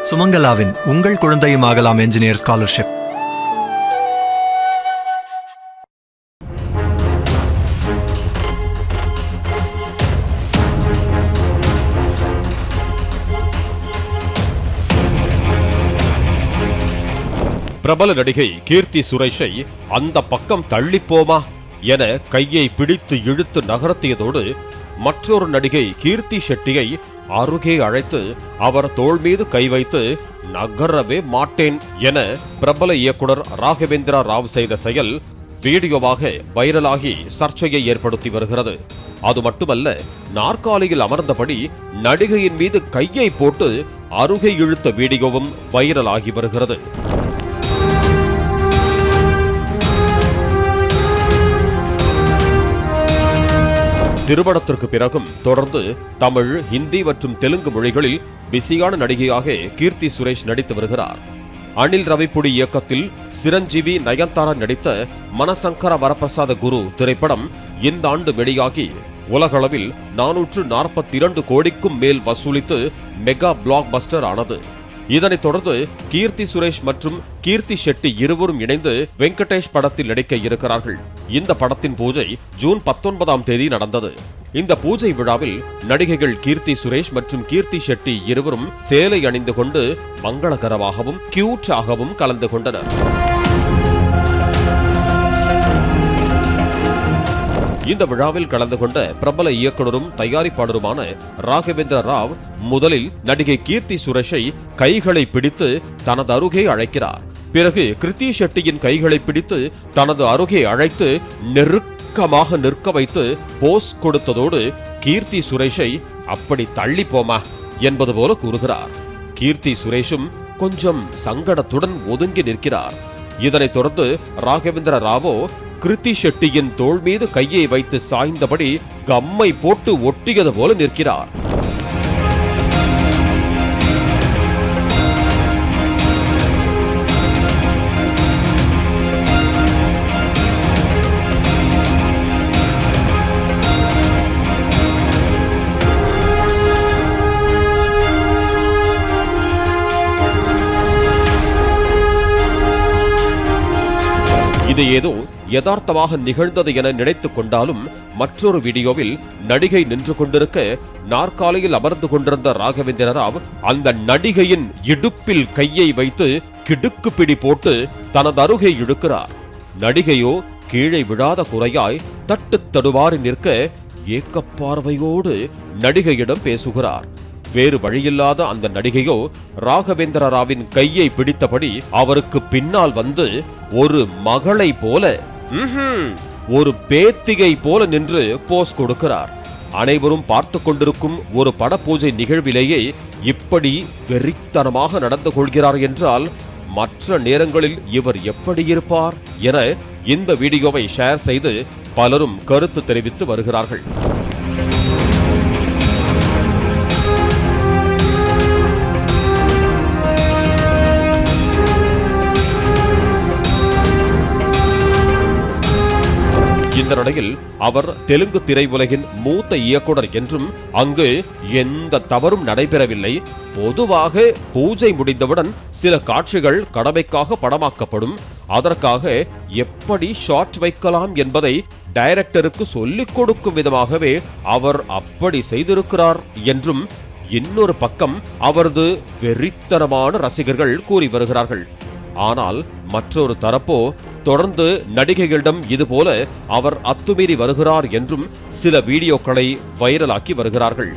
சுமங்கலாவின் உங்கள் குழந்தையும் ஆகலாம் என்ஜினியர் ஸ்காலர்ஷிப். பிரபல நடிகை கீர்த்தி சுரேஷை அந்த பக்கம் தள்ளிப்போமா என கையை பிடித்து இழுத்து நகர்த்தியதோடு மற்றொரு நடிகை கீர்த்தி ஷெட்டியை அருகே அழைத்து அவர் தோள் மீது கை வைத்து நகரவே மாட்டேன் என பிரபல இயக்குனர் ராகவேந்திரா ராவ் செய்த செயல் வீடியோவாக வைரலாகி சர்ச்சையை ஏற்படுத்தி வருகிறது. அது மட்டுமல்ல, நாற்காலியில் அமர்ந்தபடி நடிகையின் மீது கையை போட்டு அருகே இழுத்த வீடியோவும் வைரலாகி வருகிறது. திருமணத்திற்கு பிறகும் தொடர்ந்து தமிழ், ஹிந்தி மற்றும் தெலுங்கு மொழிகளில் பிஸியான நடிகையாக கீர்த்தி சுரேஷ் நடித்து வருகிறார். அனில் ரவிப்புடி இயக்கத்தில் சிரஞ்சீவி, நயன்தாரா நடித்த மனசங்கர வரப்பிரசாத குரு திரைப்படம் இந்த ஆண்டு வெளியாகி உலகளவில் 442 கோடிக்கும் மேல் வசூலித்து மெகா பிளாக் பஸ்டர் ஆனது. இதனைத் தொடர்ந்து கீர்த்தி சுரேஷ் மற்றும் கீர்த்தி ஷெட்டி இருவரும் இணைந்து வெங்கடேஷ் படத்தில் நடிக்க இருக்கிறார்கள். இந்த படத்தின் பூஜை ஜூன் 19ஆம் தேதி நடந்தது. இந்த பூஜை விழாவில் நடிகைகள் கீர்த்தி சுரேஷ் மற்றும் கீர்த்தி ஷெட்டி இருவரும் சேலை அணிந்து கொண்டு மங்களகரமாகவும் கியூட்டாகவும் கலந்து கொண்டனர். இந்த விழாவில் கலந்து கொண்ட பிரபல இயக்குனரும் தயாரிப்பாளருமான ராகவேந்திர ராவ் முதலில் நடிகை கீர்த்தி சுரேஷை கைகளை பிடித்து தனது அருகே அழைக்கிறார். பிறகு கிருத்தி ஷெட்டியின் கைகளை பிடித்து தனது அருகே அழைத்து நெருக்கமாக நிற்க வைத்து போஸ் கொடுத்ததோடு கீர்த்தி சுரேஷை அப்படி தள்ளி போமா என்பது போல கூறுகிறார். கீர்த்தி சுரேஷும் கொஞ்சம் சங்கடத்துடன் ஒதுங்கி நிற்கிறார். இதனைத் தொடர்ந்து ராகவேந்திர ராவோ கிருத்தி ஷெட்டியின் தோள் மீது கையை வைத்து சாய்ந்தபடி கம்மை போட்டு ஒட்டியது போல நிற்கிறார். இது ஏதோ யதார்த்தமாக நிகழ்ந்தது என நினைத்துக் கொண்டாலும் மற்றொரு வீடியோவில் நடிகை நின்று கொண்டிருக்க நாற்காலியில் அமர்ந்து கொண்டிருந்த ராகவேந்திர ராவ் அந்த நடிகையின் இடுப்பில் கையை வைத்து கிடுக்கு பிடி போட்டு தனது அருகே இழுக்கிறார். நடிகையோ கீழே விழாத குறையாய் தட்டு தடுமாறி நிற்க ஏக்கப்பார்வையோடு நடிகையிடம் பேசுகிறார். வேறு வழியில்லாத அந்த நடிகையோ ராகவேந்திர ராவின் கையை பிடித்தபடி அவருக்கு பின்னால் வந்து ஒரு மகளை போல, ஒரு பேத்திகை போல நின்று போஸ் கொடுக்கிறார். அனைவரும் பார்த்து கொண்டிருக்கும் ஒரு பட பூஜை நிகழ்விலேயே இப்படி வெறித்தனமாக நடந்து கொள்கிறார் என்றால் மற்ற நேரங்களில் இவர் எப்படி இருப்பார் என இந்த வீடியோவை ஷேர் செய்து பலரும் கருத்து தெரிவித்து வருகிறார்கள். இந்த நிலையில் அவர் தெலுங்கு திரையுலகின் மூத்த இயக்குனர் என்றும் அங்கு எந்த தவறும் நடைபெறவில்லை. பொதுவாக பூஜை முடிந்தவுடன் சில காட்சிகள் கடமைக்காக படமாக்கப்படும். அதற்காக எப்படி ஷாட் வைக்கலாம் என்பதை டைரக்டருக்கு சொல்லிக் கொடுக்கும் விதமாகவே அவர் அப்படி செய்திருக்கிறார் என்றும் இன்னொரு பக்கம் அவரது வெறித்தனமான ரசிகர்கள் கூறி வருகிறார்கள். ஆனால் மற்றொரு தரப்போ தொடர்ந்து நடிகைகளிடம் இதுபோல அவர் அத்துமீறி வருகிறார் என்றும் சில வீடியோக்களை வைரலாக்கி வருகிறார்கள்.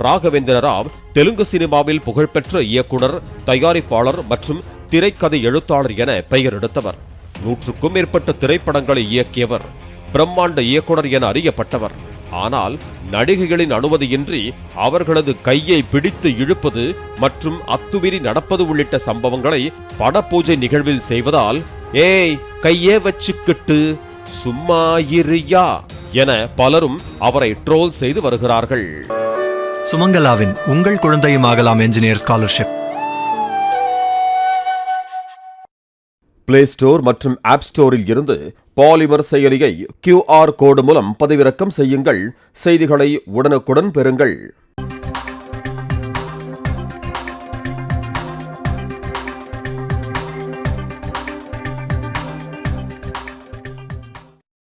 ராகவேந்திர ராவ் தெலுங்கு சினிமாவில் புகழ்பெற்ற இயக்குனர், தயாரிப்பாளர் மற்றும் திரைக்கதை எழுத்தாளர் என பெயர் எடுத்தவர். 100க்கும் மேற்பட்ட திரைப்படங்களை இயக்கியவர். பிரம்மாண்ட இயக்குனர் என அறியப்பட்டவர். ஆனால் நடிகைகளின் அனுமதியின்றி அவர்களது கையை பிடித்து இழுப்பது மற்றும் அத்துமீறி நடப்பது உள்ளிட்ட சம்பவங்களை படப்பூஜை நிகழ்வில் செய்வதால் ஏய் கையே வச்சுக்கிட்டு சும்மா இருயா என பலரும் அவரை ட்ரோல் செய்து வருகிறார்கள். சுமங்கலாவின் உங்கள் குழந்தையும் ஆகலாம் என்ஜினியர் ஸ்காலர்ஷிப். பிளே ஸ்டோர் மற்றும் ஆப் ஸ்டோரில் இருந்து பாலிமர் செயலியை QR கோடு மூலம் பதிவிறக்கம் செய்யுங்கள். செய்திகளை உடனுக்குடன் பெறுங்கள்.